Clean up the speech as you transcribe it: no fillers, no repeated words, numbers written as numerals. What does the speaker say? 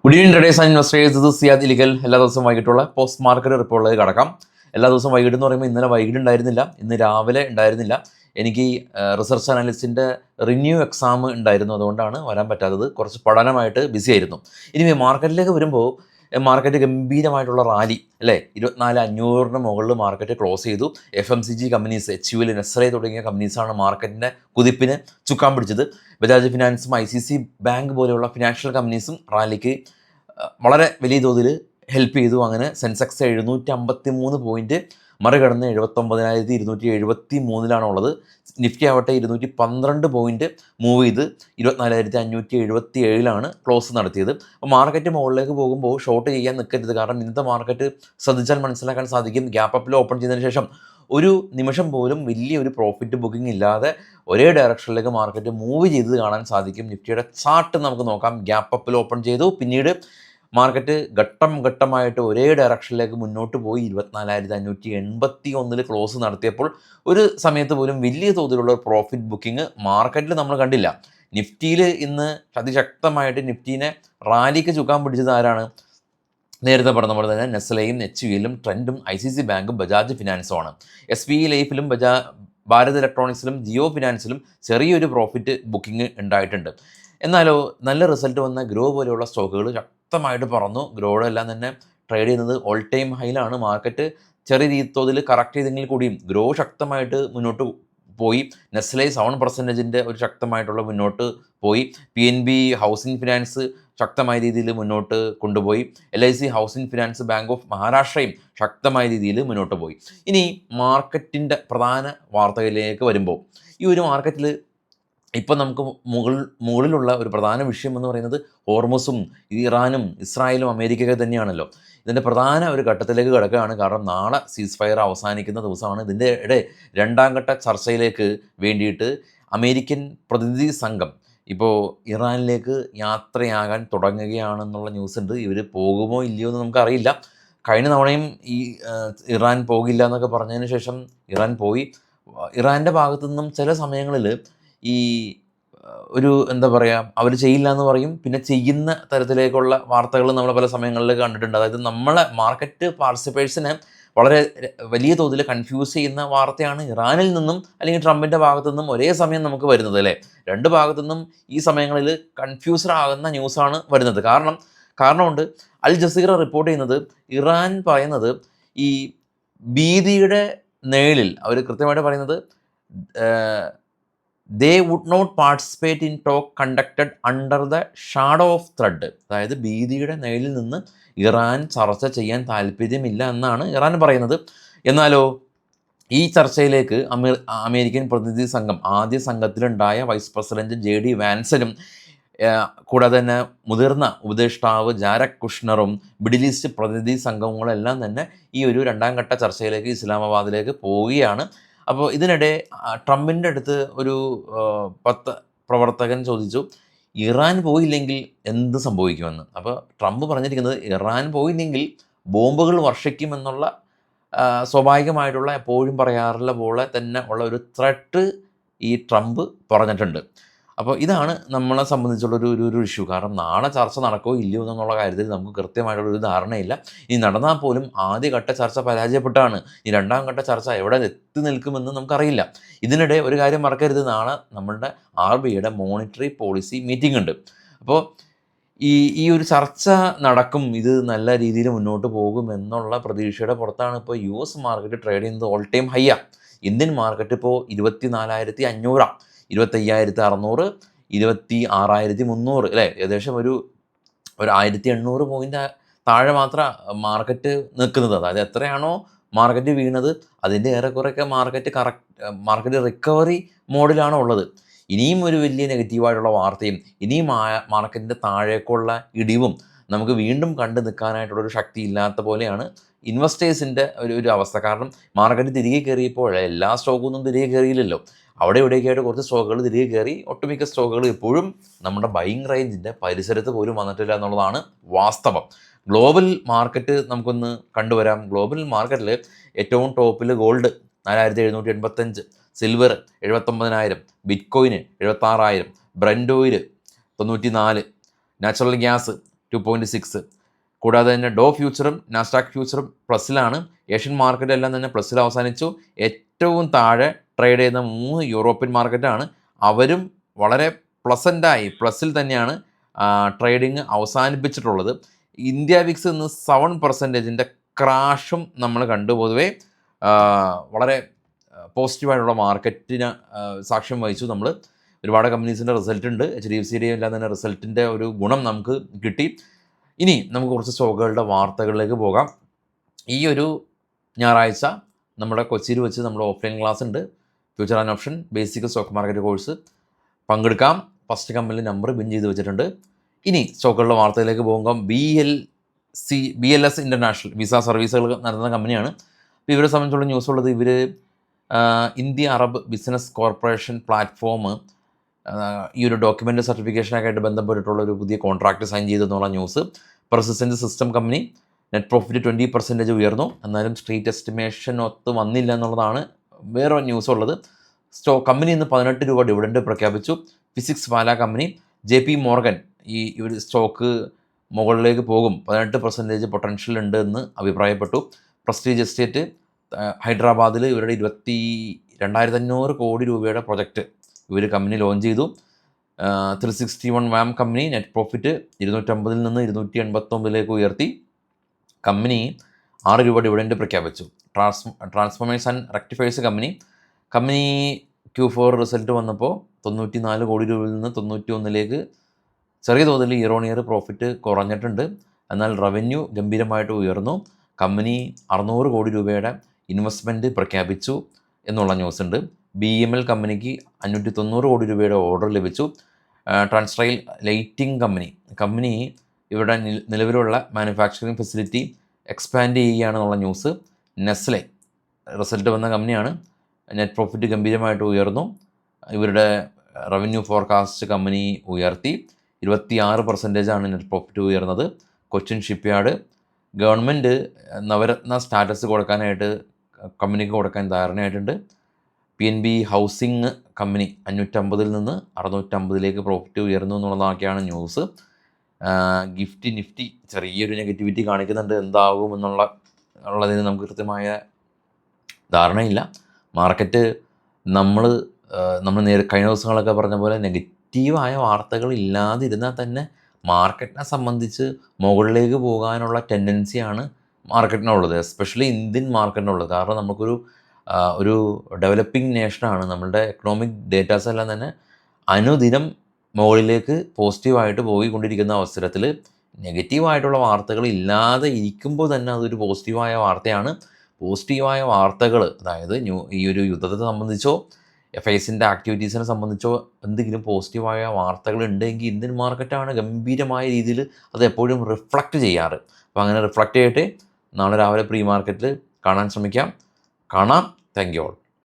Good evening traders and investors. ഇത് സിയാദ് ഇലിക്കൽ. എല്ലാ ദിവസവും വൈകിട്ടുള്ള പോസ്റ്റ് മാർക്കറ്റ് റിപ്പോർട്ടിലേക്ക് കടക്കാം. എല്ലാ ദിവസവും വൈകിട്ട് എന്ന് പറയുമ്പോൾ ഇന്നലെ വൈകിട്ട് ഉണ്ടായിരുന്നില്ല, ഇന്ന് രാവിലെ ഉണ്ടായിരുന്നില്ല. എനിക്ക് റിസർച്ച് അനാലിസ്റ്റിൻ്റെ റിന്യൂ എക്സാം ഉണ്ടായിരുന്നു, അതുകൊണ്ടാണ് വരാൻ പറ്റാത്തത്. കുറച്ച് പഠനമായിട്ട് ബിസി ആയിരുന്നു. ഇനി മാർക്കറ്റിലേക്ക് വരുമ്പോൾ മാർക്കറ്റ് ഗംഭീരമായിട്ടുള്ള റാലി അല്ലേ. 24,500 മുകളിൽ മാർക്കറ്റ് ക്ലോസ് ചെയ്തു. FMCG കമ്പനീസ്, HUL, നെസ്ലെ തുടങ്ങിയ കമ്പനീസാണ് മാർക്കറ്റിൻ്റെ കുതിപ്പിന് ചുക്കാൻ പിടിച്ചത്. ബജാജ് ഫിനാൻസും ICC ബാങ്ക് പോലെയുള്ള ഫിനാൻഷ്യൽ കമ്പനീസും റാലിക്ക് വളരെ വലിയ തോതിൽ ഹെൽപ്പ് ചെയ്തു. അങ്ങനെ സെൻസെക്സ് 753 പോയിൻറ്റ് മറികടന്ന് 79,273 ഉള്ളത്. നിഫ്റ്റി ആവട്ടെ 212 പോയിൻറ്റ് മൂവ് ചെയ്ത് 24,577 ക്ലോസ് നടത്തിയത്. അപ്പോൾ മാർക്കറ്റ് മുകളിലേക്ക് പോകുമ്പോൾ ഷോർട്ട് ചെയ്യാൻ നിൽക്കരുത്. കാരണം ഇന്നത്തെ മാർക്കറ്റ് ശ്രദ്ധിച്ചാൽ മനസ്സിലാക്കാൻ സാധിക്കും, ഗ്യാപ്പ് അപ്പിൽ ഓപ്പൺ ചെയ്തതിന് ശേഷം ഒരു നിമിഷം പോലും വലിയൊരു പ്രോഫിറ്റ് ബുക്കിംഗ് ഇല്ലാതെ ഒരേ ഡയറക്ഷനിലേക്ക് മാർക്കറ്റ് മൂവ് ചെയ്തത് കാണാൻ സാധിക്കും. നിഫ്റ്റിയുടെ ചാർട്ട് നമുക്ക് നോക്കാം. ഗ്യാപ്പ് അപ്പിൽ ഓപ്പൺ ചെയ്തു, പിന്നീട് മാർക്കറ്റ് ഘട്ടം ഘട്ടമായിട്ട് ഒരേ ഡയറക്ഷനിലേക്ക് മുന്നോട്ട് പോയി 24,581 ക്ലോസ് നടത്തിയപ്പോൾ ഒരു സമയത്ത് പോലും വലിയ തോതിലുള്ള പ്രോഫിറ്റ് ബുക്കിംഗ് മാർക്കറ്റിൽ നമ്മൾ കണ്ടില്ല. നിഫ്റ്റിയിൽ ഇന്ന് അതിശക്തമായിട്ട് നിഫ്റ്റീനെ റാലിക്ക് ചുക്കാൻ പിടിച്ചത് ആരാണ്? നേരത്തെ പറഞ്ഞ പോലെ തന്നെ നെസ്ലയും HUL-ഉം ട്രെൻഡും ICC ബാങ്കും ബജാജ് ഫിനാൻസുമാണ്. SBI ലൈഫിലും ഭാരത് ഇലക്ട്രോണിക്സിലും ജിയോ ഫിനാൻസിലും ചെറിയൊരു പ്രോഫിറ്റ് ബുക്കിംഗ് ഉണ്ടായിട്ടുണ്ട്. എന്നാലോ നല്ല റിസൾട്ട് വന്ന ഗ്രോ പോലെയുള്ള സ്റ്റോക്കുകൾ ശക്തമായിട്ട് പറന്നു. ഗ്രോയുടെ എല്ലാം തന്നെ ട്രേഡ് ചെയ്യുന്നത് ഓൾ ടൈം ഹൈയിലാണ്. മാർക്കറ്റ് ചെറിയ തോതിൽ കറക്റ്റ് ചെയ്തെങ്കിൽ കൂടിയും ഗ്രോ ശക്തമായിട്ട് മുന്നോട്ട് പോയി. നെസ്ലെ 7% ഒരു ശക്തമായിട്ടുള്ള മുന്നോട്ട് പോയി. PNB ഹൗസിംഗ് ഫിനാൻസ് ശക്തമായ രീതിയിൽ മുന്നോട്ട് കൊണ്ടുപോയി. LIC housing finance, bank of മഹാരാഷ്ട്രയും ശക്തമായ രീതിയിൽ മുന്നോട്ട് പോയി. ഇനി മാർക്കറ്റിൻ്റെ പ്രധാന വാർത്തകളിലേക്ക് വരുമ്പോൾ ഈ ഒരു മാർക്കറ്റിൽ ഇപ്പം നമുക്ക് മുകളിലുള്ള ഒരു പ്രധാന വിഷയം എന്ന് പറയുന്നത് ഹോർമുസും ഇറാനും ഇസ്രായേലും അമേരിക്കയൊക്കെ തന്നെയാണല്ലോ. ഇതിൻ്റെ പ്രധാന ഒരു ഘട്ടത്തിലേക്ക് കിടക്കുകയാണ്. കാരണം നാളെ സീസ് ഫയർ അവസാനിക്കുന്ന ദിവസമാണ്. ഇതിൻ്റെ രണ്ടാം ഘട്ട ചർച്ചയിലേക്ക് വേണ്ടിയിട്ട് അമേരിക്കൻ പ്രതിനിധി സംഘം ഇപ്പോൾ ഇറാനിലേക്ക് യാത്രയാകാൻ തുടങ്ങുകയാണെന്നുള്ള ന്യൂസ് ഉണ്ട്. ഇവർ പോകുമോ ഇല്ലയോ എന്ന് നമുക്കറിയില്ല. കഴിഞ്ഞ തവണയും ഈ ഇറാൻ പോകില്ല എന്നൊക്കെ പറഞ്ഞതിന് ശേഷം ഇറാൻ പോയി. ഇറാൻ്റെ ഭാഗത്തു നിന്നും ചില സമയങ്ങളിൽ ഈ ഒരു എന്താ പറയുക, അവർ ചെയ്യില്ല എന്ന് പറയും, പിന്നെ ചെയ്യുന്ന തരത്തിലേക്കുള്ള വാർത്തകൾ നമ്മൾ പല സമയങ്ങളിൽ കണ്ടിട്ടുണ്ട്. അതായത് നമ്മളെ മാർക്കറ്റ് പാർട്ടിസിപ്പേഴ്സിനെ വളരെ വലിയ തോതിൽ കൺഫ്യൂസ് ചെയ്യുന്ന വാർത്തയാണ് ഇറാനിൽ നിന്നും അല്ലെങ്കിൽ ട്രംപിൻ്റെ ഭാഗത്തു നിന്നും ഒരേ സമയം നമുക്ക് വരുന്നത് അല്ലേ. രണ്ട് ഭാഗത്തു നിന്നും ഈ സമയങ്ങളിൽ കൺഫ്യൂസ്ഡ് ആകുന്ന ന്യൂസാണ് വരുന്നത്. കാരണമുണ്ട്. അൽ ജസീറ റിപ്പോർട്ട് ചെയ്യുന്നത്, ഇറാൻ പറയുന്നത് ഈ ഭീതിയുടെ നിഴലിൽ അവർ കൃത്യമായിട്ട് പറയുന്നത് they would not participate in talk conducted under the shadow of threat. അതായത് ഭീതിയുടെ നിഴലിൽ നിന്ന് ഇറാൻ ചർച്ച ചെയ്യാൻ താല്പര്യമില്ല എന്നാണ് ഇറാൻ പറയുന്നത്. എന്നാലോ ഈ ചർച്ചയിലേക്ക് അമേരിക്കൻ പ്രതിനിധി സംഘം, ആദ്യ സംഘത്തിലുണ്ടായ വൈസ് പ്രസിഡന്റ് JD വാൻസനും കൂടാതെ തന്നെ മുതിർന്ന ഉപദേഷ്ടാവ് ജാരക് കുഷ്ണറും മിഡിൽ ഈസ്റ്റ് പ്രതിനിധി സംഘങ്ങളെല്ലാം തന്നെ ഈ ഒരു രണ്ടാം ഘട്ട ചർച്ചയിലേക്ക് ഇസ്ലാമാബാദിലേക്ക് പോവുകയാണ്. അപ്പോൾ ഇതിനിടെ ട്രംപിൻ്റെ അടുത്ത് ഒരു പ്രവർത്തകൻ ചോദിച്ചു, ഇറാൻ പോയില്ലെങ്കിൽ എന്ത് സംഭവിക്കുമെന്ന്. അപ്പോൾ ട്രംപ് പറഞ്ഞിരിക്കുന്നത്, ഇറാൻ പോയില്ലെങ്കിൽ ബോംബുകൾ വർഷിക്കുമെന്നുള്ള സ്വാഭാവികമായിട്ടുള്ള എപ്പോഴും പറയാറുള്ള പോലെ തന്നെ ഉള്ള ഒരു ത്രെട്ട് ഈ ട്രംപ് പറഞ്ഞിട്ടുണ്ട്. അപ്പോൾ ഇതാണ് നമ്മളെ സംബന്ധിച്ചുള്ളൊരു ഇഷ്യൂ. കാരണം നാളെ ചർച്ച നടക്കുമോ ഇല്ലയോ എന്നുള്ള കാര്യത്തിൽ നമുക്ക് കൃത്യമായിട്ടുള്ളൊരു ധാരണയില്ല. ഇനി നടന്നാൽ പോലും ആദ്യഘട്ട ചർച്ച പരാജയപ്പെട്ടാണ്. ഈ രണ്ടാം ഘട്ട ചർച്ച എവിടെ എത്തി നിൽക്കുമെന്ന് നമുക്കറിയില്ല. ഇതിനിടെ ഒരു കാര്യം മറക്കരുത്, നാളെ നമ്മളുടെ RBIയുടെ മോണിറ്ററി പോളിസി മീറ്റിംഗ് ഉണ്ട്. അപ്പോൾ ഈ ഒരു ചർച്ച നടക്കും, ഇത് നല്ല രീതിയിൽ മുന്നോട്ട് പോകും എന്നുള്ള പ്രതീക്ഷയുടെ പുറത്താണ് ഇപ്പോൾ US മാർക്കറ്റ് ട്രേഡ് ചെയ്യുന്നത് ഓൾ ടൈം ഹൈയാണ്. ഇന്ത്യൻ മാർക്കറ്റ് ഇപ്പോൾ 24,500, 25,600, 26,300 അല്ലേ. ഏകദേശം ഒരു 1,800 പോയിൻ്റ് താഴെ മാത്രം മാർക്കറ്റ് നിൽക്കുന്നത്. അതായത് എത്രയാണോ മാർക്കറ്റ് വീണത് അതിൻ്റെ ഏറെക്കുറെയൊക്കെ മാർക്കറ്റ് റിക്കവറി മോഡിലാണ് ഉള്ളത്. ഇനിയും ഒരു വലിയ നെഗറ്റീവായിട്ടുള്ള വാർത്തയും ഇനിയും മാർക്കറ്റിൻ്റെ താഴേക്കുള്ള ഇടിവും നമുക്ക് വീണ്ടും കണ്ടു നിൽക്കാനായിട്ടുള്ളൊരു ശക്തി ഇല്ലാത്ത പോലെയാണ് ഇൻവെസ്റ്റേഴ്സിൻ്റെ ഒരു അവസ്ഥ. കാരണം മാർക്കറ്റ് തിരികെ കയറിയപ്പോൾ എല്ലാ സ്റ്റോക്കൊന്നും തിരികെ കയറിയില്ലല്ലോ. അവിടെ ഇവിടെയൊക്കെയായിട്ട് കുറച്ച് സ്റ്റോക്കുകൾ തിരികെ കയറി. ഒട്ടുമിക്ക സ്റ്റോക്കുകൾ ഇപ്പോഴും നമ്മുടെ ബൈയിങ് റേഞ്ചിൻ്റെ പരിസരത്ത് പോലും വന്നിട്ടില്ല എന്നുള്ളതാണ് വാസ്തവം. ഗ്ലോബൽ മാർക്കറ്റ് നമുക്കൊന്ന് കണ്ടുവരാം. ഗ്ലോബൽ മാർക്കറ്റിൽ ഏറ്റവും ടോപ്പിൽ gold 4,785, silver 79,000, ബിറ്റ്കോയിന് 76,000, Brent oil 94, natural gas 2.6. കൂടാതെ തന്നെ ഡോ ഫ്യൂച്ചറും നാസ്ഡാക്ക് ഫ്യൂച്ചറും പ്ലസ്സിലാണ്. ഏഷ്യൻ മാർക്കറ്റെല്ലാം തന്നെ പ്ലസ്സിൽ അവസാനിച്ചു. ഏറ്റവും താഴെ ട്രേഡ് ചെയ്യുന്ന 3 യൂറോപ്യൻ മാർക്കറ്റാണ്. അവരും വളരെ പ്ലസൻ്റായി പ്ലസ്സിൽ തന്നെയാണ് ട്രേഡിങ് അവസാനിപ്പിച്ചിട്ടുള്ളത്. ഇന്ത്യ വിക്സ് ഇന്ന് 7% ക്രാഷും നമ്മൾ കണ്ടു. പൊതുവേ വളരെ പോസിറ്റീവായിട്ടുള്ള മാർക്കറ്റിന് സാക്ഷ്യം വഹിച്ചു നമ്മൾ. ഒരുപാട് കമ്പനീസിൻ്റെ റിസൾട്ട് ഉണ്ട്. HDFCയുടെ എല്ലാം തന്നെ റിസൾട്ടിൻ്റെ ഒരു ഗുണം നമുക്ക് കിട്ടി. ഇനി നമുക്ക് കുറച്ച് സ്റ്റോക്കുകളുടെ വാർത്തകളിലേക്ക് പോകാം. ഈ ഒരു ഞായറാഴ്ച നമ്മുടെ കൊച്ചിയിൽ വെച്ച് നമ്മൾ ഓഫ്ലൈൻ ക്ലാസ് ഉണ്ട്. Future and option basic stock market course പങ്കെടുക്കാം. ഫസ്റ്റ് കമ്പനിയിൽ നമ്പർ ബിൻ ചെയ്ത് വെച്ചിട്ടുണ്ട്. ഇനി സ്റ്റോക്കുകളുടെ വാർത്തയിലേക്ക് പോകുമ്പോൾ BLS ഇൻ്റർനാഷണൽ വിസ സർവീസുകൾ നടത്തുന്ന കമ്പനിയാണ്. അപ്പോൾ ഇവരെ സംബന്ധിച്ചുള്ള ന്യൂസ് ഉള്ളത്, ഇവർ India Arab business corporation platform ഈ ഒരു ഡോക്യുമെൻ്റ് സർട്ടിഫിക്കേഷനൊക്കെ ആയിട്ട് ബന്ധപ്പെട്ടിട്ടുള്ള ഒരു പുതിയ കോൺട്രാക്റ്റ് സൈൻ ചെയ്തെന്നുള്ള news. Persistent system company net profit 20% ഉയർന്നു. എന്നാലും സ്ട്രീറ്റ് എസ്റ്റിമേഷൻ ഒത്ത് വന്നില്ല എന്നുള്ളതാണ് വേറെ ന്യൂസ് ഉള്ളത്. കമ്പനി ഇന്ന് 18 രൂപ ഡിവിഡൻഡ് പ്രഖ്യാപിച്ചു. ഫിസിക്സ് വാല കമ്പനി JP മോർഗൻ ഈ ഒരു സ്റ്റോക്ക് മുകളിലേക്ക് പോകും, 18% പൊട്ടൻഷ്യൽ ഉണ്ട് എന്ന് അഭിപ്രായപ്പെട്ടു. പ്രസ്റ്റീജ് എസ്റ്റേറ്റ് ഹൈദരാബാദിൽ ഇവരുടെ 22,500 കോടി രൂപയുടെ പ്രൊജക്റ്റ് ഇവർ കമ്പനി ലോഞ്ച് ചെയ്തു. 361 വാം കമ്പനി നെറ്റ് പ്രോഫിറ്റ് 250 നിന്ന് 289 ഉയർത്തി. കമ്പനി 6 രൂപ ഡിവിഡൻഡ് പ്രഖ്യാപിച്ചു. Transformers and rectifiers company Q4 result വന്നപ്പോൾ 94 കോടി രൂപയിൽ നിന്ന് 91 ചെറിയ തോതിൽ ഇയർ ഓൺ ഇയർ പ്രോഫിറ്റ് കുറഞ്ഞിട്ടുണ്ട്. എന്നാൽ റവന്യൂ ഗംഭീരമായിട്ട് ഉയർന്നു. കമ്പനി 600 കോടി രൂപയുടെ ഇൻവെസ്റ്റ്മെൻറ്റ് പ്രഖ്യാപിച്ചു എന്നുള്ള ന്യൂസ് ഉണ്ട്. BML കമ്പനിക്ക് 590 കോടി രൂപയുടെ ഓർഡർ ലഭിച്ചു. ട്രാൻസ്ട്രൈൽ ലൈറ്റിംഗ് കമ്പനി ഇവിടെ നിലവിലുള്ള മാനുഫാക്ചറിങ് ഫെസിലിറ്റി എക്സ്പാൻഡ് ചെയ്യുകയാണെന്നുള്ള ന്യൂസ്. നെസ്ലെ റിസൾട്ട് വന്ന കമ്പനിയാണ്. നെറ്റ് പ്രോഫിറ്റ് ഗംഭീരമായിട്ട് ഉയർന്നു. ഇവരുടെ റവന്യൂ ഫോർകാസ്റ്റ് കമ്പനി ഉയർത്തി. 26% നെറ്റ് പ്രോഫിറ്റ് ഉയർന്നത്. Cochin shipyard government Navratna status കൊടുക്കാനായിട്ട് കമ്പനിക്ക് കൊടുക്കാൻ ധാരണയായിട്ടുണ്ട്. PNB ഹൗസിംഗ് കമ്പനി 550 നിന്ന് 650 പ്രോഫിറ്റ് ഉയർന്നു എന്നുള്ളതൊക്കെയാണ് ന്യൂസ്. നിഫ്റ്റി ചെറിയൊരു നെഗറ്റിവിറ്റി കാണിക്കുന്നുണ്ട്. എന്താകും ഉള്ളതിന് നമുക്ക് കൃത്യമായ ധാരണയില്ല. മാർക്കറ്റ് നമ്മൾ കഴിഞ്ഞ ദിവസങ്ങളൊക്കെ പറഞ്ഞ പോലെ നെഗറ്റീവായ വാർത്തകൾ ഇല്ലാതിരുന്നാൽ തന്നെ മാർക്കറ്റിനെ സംബന്ധിച്ച് മുകളിലേക്ക് പോകാനുള്ള ടെൻഡൻസിയാണ് മാർക്കറ്റിനുള്ളത്, എസ്പെഷ്യലി ഇന്ത്യൻ മാർക്കറ്റിനുള്ളത്. കാരണം നമുക്കൊരു ഡെവലപ്പിംഗ് നേഷനാണ്. നമ്മളുടെ എക്കണോമിക് ഡേറ്റാസ് എല്ലാം തന്നെ അനുദിനം മുകളിലേക്ക് പോസിറ്റീവായിട്ട് പോയിക്കൊണ്ടിരിക്കുന്ന അവസരത്തിൽ നെഗറ്റീവായിട്ടുള്ള വാർത്തകൾ ഇല്ലാതെ ഇരിക്കുമ്പോൾ തന്നെ അതൊരു പോസിറ്റീവായ വാർത്തയാണ്. പോസിറ്റീവായ വാർത്തകൾ, അതായത് ഈ ഒരു യുദ്ധത്തെ സംബന്ധിച്ചോ FISൻ്റെ ആക്ടിവിറ്റീസിനെ സംബന്ധിച്ചോ എന്തെങ്കിലും പോസിറ്റീവായ വാർത്തകൾ ഉണ്ടെങ്കിൽ ഇന്ത്യൻ മാർക്കറ്റാണ് ഗംഭീരമായ രീതിയിൽ അത് എപ്പോഴും റിഫ്ലക്റ്റ് ചെയ്യാറ്. അപ്പോൾ അങ്ങനെ റിഫ്ലക്റ്റ് ചെയ്തിട്ട് നാളെ രാവിലെ പ്രീ മാർക്കറ്റിൽ കാണാൻ ശ്രമിക്കാം. കാണാം. Thank you all.